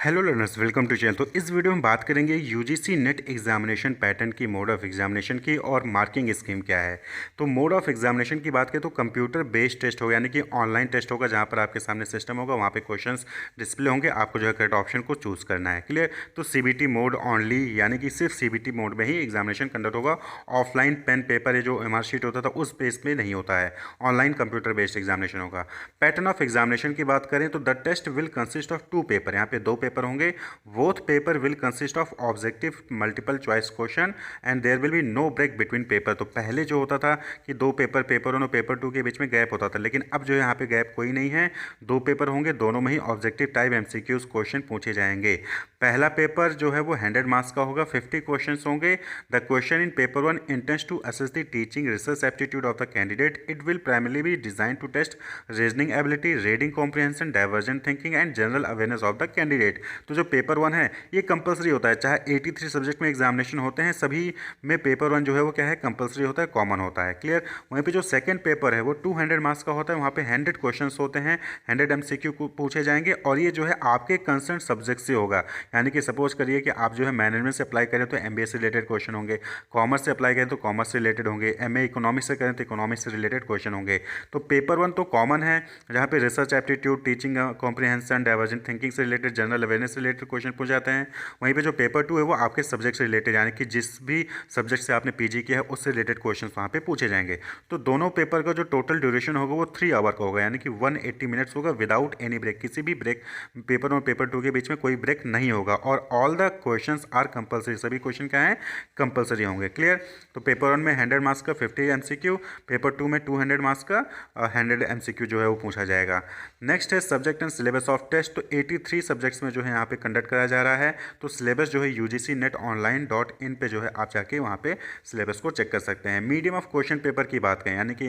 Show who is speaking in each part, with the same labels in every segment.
Speaker 1: Hello learners, welcome to channel. तो इस video में बात करेंगे यूजीसी नेट एग्जामिनेशन पैटर्न की, मोड ऑफ एग्जामिनेशन की और मार्किंग स्कीम क्या है। तो मोड ऑफ एग्जामिनेशन की बात करें तो कंप्यूटर बेस्ड टेस्ट होगा, यानी कि ऑनलाइन टेस्ट होगा, जहां पर आपके सामने सिस्टम होगा, वहां पे क्वेश्चंस डिस्प्ले होंगे, आपको जो है करेक्ट ऑप्शन को चूज करना है। क्लियर। तो सीबीटी मोड ओनली, यानी कि सिर्फ सीबीटी मोड में ही एग्जामिनेशन कंडक्ट होगा। ऑफलाइन पेन पेपर जो एमआर शीट होता था उस बेस में नहीं होता है, ऑनलाइन कंप्यूटर बेस्ड एग्जामिनेशन होगा। पैटर्न ऑफ एग्जामिनेशन की बात करें तो the test will consist of 2 paper, यहाँ पे 2 पेपर होंगे। Both paper will consist of objective multiple choice question and there will be no break between paper. तो पहले जो होता था कि 2 पेपर, पेपर 1 और पेपर 2 के बीच में गैप होता था, लेकिन अब जो है यहाँ पे गैप कोई नहीं है। 2 पेपर होंगे, दोनों में ही ऑब्जेक्टिव टाइप एमसीक्यूज क्वेश्चन पूछे जाएंगे। पहला पेपर जो है वो 100 मार्क्स का होगा, 50 क्वेश्चन होंगे। The question in paper 1 intends to assess the teaching research aptitude of the candidate. It will primarily be design to test reasoning ability, reading comprehension, divergent thinking and general awareness of the candidate. तो जो paper 1 है ये compulsory होता है, चाहे 83 subject में examination होते हैं, सभी में पेपर 1 जो है वो क्या है, कंपलसरी होता है, कॉमन होता है। क्लियर। वहीं पे जो सेकंड पेपर है वो 200 मार्क्स का होता है, वहाँ पे 100 क्वेश्चंस होते हैं, 100 एमसीक्यू पूछे जाएंगे और ये जो है आपके कंसर्न सब्जेक्ट से होगा। यानी कि सपोज करिए कि आप जो है मैनेजमेंट से अप्लाई करें तो एमबीए से रिलेटेड क्वेश्चन होंगे, कॉमर्स से अप्लाई करें तो कॉमर्स से रिलेटेड होंगे, एमए इकोनॉमिक्स से करें तो इकोनॉमिक्स से रिलेटेड क्वेश्चन होंगे। तो पेपर 1 तो कॉमन है, जहाँ पे research aptitude, teaching comprehension, divergent thinking से रिलेटेड, जनरल अवेयरनेस से रिलेटेड क्वेश्चन पूछ जाते हैं। वहीं पे जो पेपर 2 है वो आपके सब्जेक्ट से रिलेटेड, यानी कि जिस भी सब्जेक्ट से आपने पीजी किया है उससे रिलेटेड क्वेश्चंस वहाँ पे पूछे जाएंगे। तो दोनों पेपर का जो टोटल ड्यूरेशन होगा वो 3 आवर का होगा, यानी कि 180 मिनट्स होगा विदाउट एनी ब्रेक। किसी भी ब्रेक पेपर 1 और पेपर 2 के बीच में कोई ब्रेक नहीं होगा और all the questions are compulsory, सभी क्वेश्चन क्या है, कंपलसरी होंगे। क्लियर। तो पेपर 1 में 100 मार्क्स का 50 एमसीक्यू, पेपर 2 में 200 मार्क्स का 100 एमसीक्यू जो है वो पूछा जाएगा। नेक्स्ट है subject and syllabus of test. तो 83 सब्जेक्ट्स में जो है यहाँ पे कंडक्ट कराया जा रहा है। तो सिलेबस जो है UGCnetonline.in पे जो है आप जाके वहाँ पे सिलेबस को चेक कर सकते हैं। मीडियम ऑफ क्वेश्चन पेपर की बात करें, यानी कि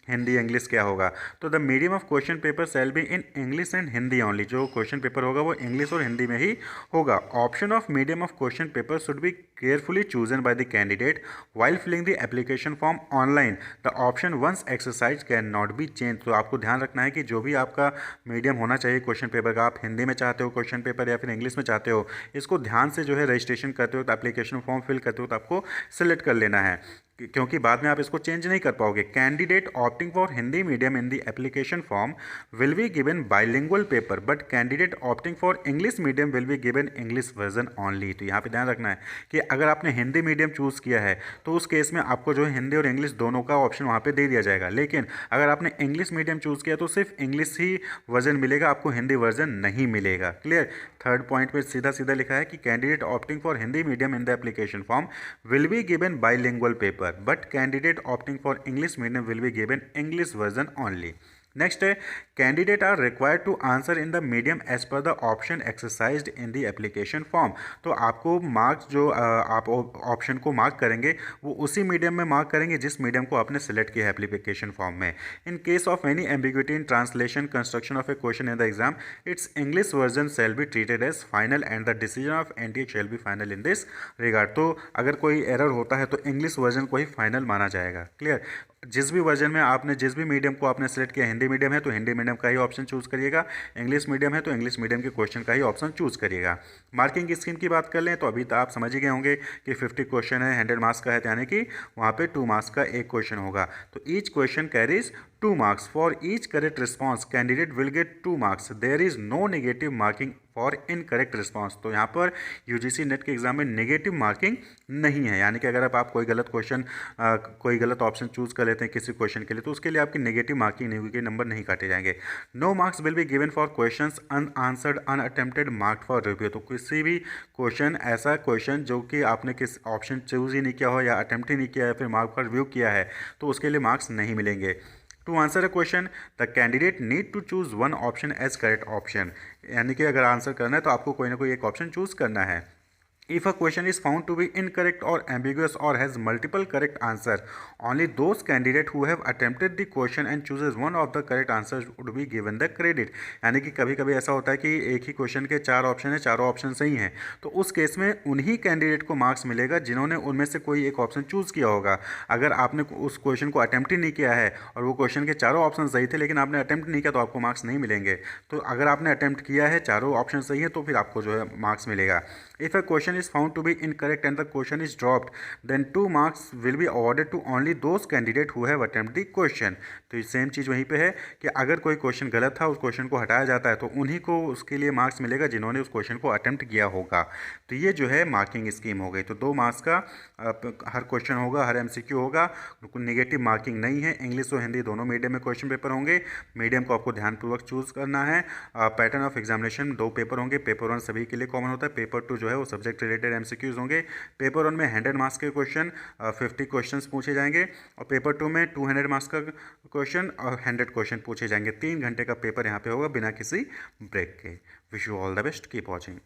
Speaker 1: हिंदी इंग्लिश क्या होगा, तो the medium of question paper shall be in English and Hindi only. जो क्वेश्चन पेपर होगा वो इंग्लिश और हिंदी में ही होगा। Option of medium of question paper should be carefully chosen by the candidate while filling the application form online. The option once exercise can not be change. तो आपको ध्यान रखना है कि जो भी आपका मीडियम होना चाहिए क्वेश्चन पेपर का, आप हिंदी में चाहते हो क्वेश्चन पेपर या फिर इंग्लिश में चाहते हो, इसको ध्यान से जो है रजिस्ट्रेशन करते वक्त, एप्लीकेशन फॉर्म फिल करते वक्त आपको सेलेक्ट कर लेना है, क्योंकि बाद में आप इसको चेंज नहीं कर पाओगे। Candidate opting for Hindi medium in the application form will be given bilingual paper, but candidate opting for English medium will be given English version only. तो यहाँ पे ध्यान रखना है कि अगर आपने हिंदी मीडियम चूज़ किया है तो उस केस में आपको जो है हिंदी और इंग्लिश दोनों का ऑप्शन वहाँ पे दे दिया जाएगा, लेकिन अगर आपने इंग्लिश मीडियम चूज़ किया तो सिर्फ इंग्लिश ही वर्जन मिलेगा, आपको हिंदी वर्जन नहीं मिलेगा। क्लियर। थर्ड पॉइंट में सीधा सीधा लिखा है कि candidate opting for Hindi medium in the application form will be given bilingual paper, but candidate opting for English medium will be given English version only. Next है candidate are required to answer in the medium as per the option exercised in the application form. तो आपको marks जो आप option को mark करेंगे वो उसी medium में मार्क करेंगे जिस मीडियम को आपने सेलेक्ट किया है एप्लीकेशन फॉर्म में। In case of any ambiguity in translation construction of a question in the exam, its English version shall be treated as final and the decision of NTA shall be final in this regard. तो अगर कोई error होता है तो English version को ही final माना जाएगा। Clear. जिस भी वर्जन में आपने, जिस भी मीडियम को आपने सेलेक्ट किया, हिंदी मीडियम है तो हिंदी मीडियम का ही ऑप्शन चूज करिएगा, इंग्लिश मीडियम है तो इंग्लिश मीडियम के क्वेश्चन का ही ऑप्शन चूज करिएगा। मार्किंग स्कीम की बात कर लें तो अभी तो आप समझ ही गए होंगे कि 50 क्वेश्चन है, 100 मार्क्स का है, यानी कि वहाँ पे 2 मार्क्स का एक क्वेश्चन होगा। तो each question carries 2 marks. For each correct response candidate will get 2 marks. There is no negative marking for incorrect response. तो यहाँ पर यूजीसी नेट के एग्जाम में नेगेटिव मार्किंग नहीं है, यानी कि अगर आप कोई गलत क्वेश्चन, कोई गलत ऑप्शन चूज कर लेते हैं किसी क्वेश्चन के लिए तो उसके लिए आपकी नेगेटिव मार्किंग नहीं होगी, नंबर नहीं काटे जाएंगे। No marks will be given for questions unanswered unattempted marked for review. तो किसी भी क्वेश्चन, ऐसा क्वेश्चन जो कि आपने किस ऑप्शन चूज ही नहीं किया हो या अटेम्प्ट ही नहीं किया है फिर मार्क पर रिव्यू किया है तो उसके लिए मार्क्स नहीं मिलेंगे। To answer a question the candidate need to choose one option as correct option, यानी कि अगर आंसर करना है तो आपको कोई ना कोई एक ऑप्शन चूज करना है। If a question is found to be incorrect or ambiguous or has multiple correct answer, only those candidate who have attempted the question and chooses one of the correct answers would be given the credit। यानी कि कभी कभी ऐसा होता है कि एक ही question के 4 ऑप्शन है, चारों ऑप्शन सही हैं, तो उस केस में उन्हीं कैंडिडेट को मार्क्स मिलेगा जिन्होंने उनमें से कोई एक ऑप्शन चूज़ किया होगा। अगर आपने उस क्वेश्चन को अटेम्प्ट ही नहीं किया है और वो क्वेश्चन के चारों ऑप्शन सही थे लेकिन आपने अटेम्प्ट नहीं किया तो आपको मार्क्स नहीं मिलेंगे। तो अगर आपने अटेम्प्ट किया है, चारों ऑप्शन सही है, तो फिर आपको जो है मार्क्स मिलेगा। If a question is found to be incorrect and the question is dropped, then 2 marks will be awarded to only those candidate who have attempted the question। तो सेम चीज़ वहीं पे है कि अगर कोई क्वेश्चन गलत था, उस क्वेश्चन को हटाया जाता है तो उन्हीं को उसके लिए मार्क्स मिलेगा जिन्होंने उस क्वेश्चन को अटेम्प्ट किया होगा। तो ये जो है मार्किंग स्कीम हो गई। तो 2 मार्क्स का हर क्वेश्चन होगा, हर एमसीक्यू होगा, नेगेटिव मार्किंग नहीं है। इंग्लिश और हिंदी दोनों मीडियम में क्वेश्चन पेपर होंगे। मीडियम को आपको ध्यानपूर्वक चूज़ करना है। पैटर्न ऑफ एग्जामिनेशन 2 पेपर होंगे। पेपर 1 सभी के लिए कॉमन होता है। पेपर 2 जो है वो सब्जेक्ट रिलेटेड एमसीक्यूज होंगे। पेपर 1 में 100 मार्क्स के क्वेश्चन 50 क्वेश्चंस पूछे जाएंगे और पेपर 2 में 200 मार्क्स का क्वेश्चन और 100 क्वेश्चन पूछे जाएंगे। 3 घंटे का पेपर यहाँ पे होगा बिना किसी ब्रेक के। Wish you all the best, keep watching.